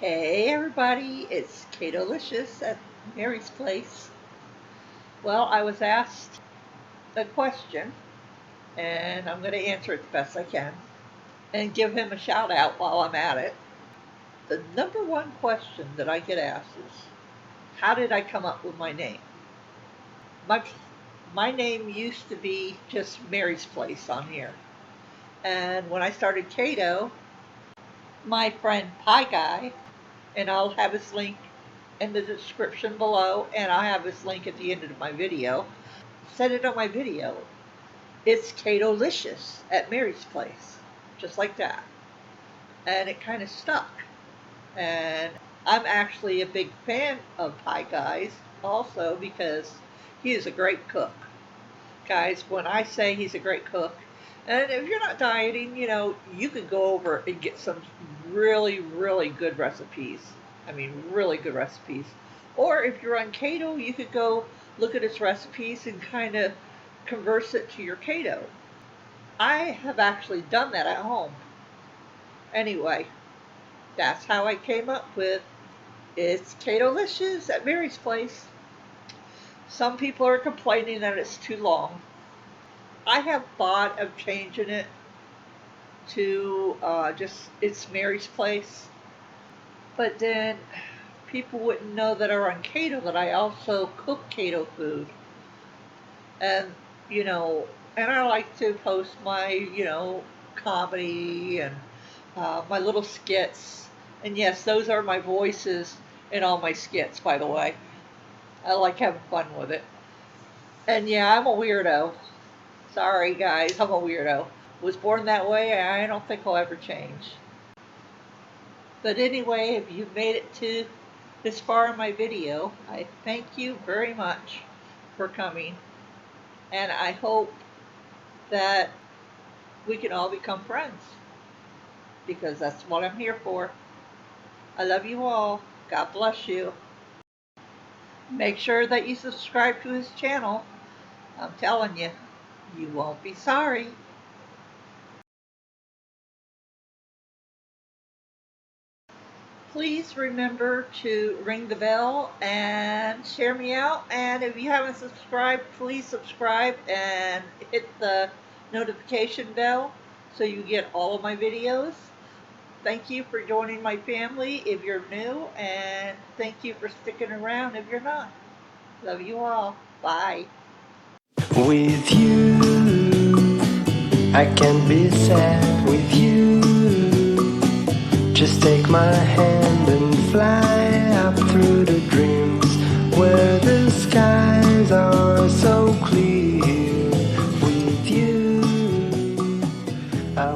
Hey everybody, it's Kato-licious at Mary's Place. Well, I was asked a question, and I'm going to answer it the best I can, and give him a shout out while I'm at it. The number one question that I get asked is, how did I come up with my name? My, my name used to be just Mary's Place on here. And when I started Kato, my friend Pieguy, and I'll have his link in the description below, and I'll have his link at the end of my video. Said it on my video. It's Kato-licious at Mary's Place, just like that. And it kind of stuck. And I'm actually a big fan of Pieguy's also because he is a great cook. Guys, when I say he's a great cook, and if you're not dieting, you can go over and get some really, really good recipes. I mean, really good recipes. Or if you're on keto, you could go look at his recipes and kind of converse it to your keto. I have actually done that at home. Anyway, that's how I came up with it's Kato-licious at Mary's Place. Some people are complaining that it's too long. I have thought of changing it to just it's Mary's Place, but then people wouldn't know that are on keto that I also cook keto food, and and I like to post my comedy and my little skits, and yes, those are my voices in all my skits, by the way. I like having fun with it, and yeah, I'm a weirdo. Sorry guys, I'm a weirdo. Was born that way, and I don't think I'll ever change. But anyway, if you've made it to this far in my video, I thank you very much for coming. And I hope that we can all become friends, because that's what I'm here for. I love you all. God bless you. Make sure that you subscribe to his channel. I'm telling you, you won't be sorry. Please remember to ring the bell and share me out. And if you haven't subscribed, please subscribe and hit the notification bell so you get all of my videos. Thank you for joining my family if you're new, and thank you for sticking around if you're not. Love you all. Bye. With you, I can be sad with you. Just take my hand and fly up through the dreams where the skies are so clear. With you, I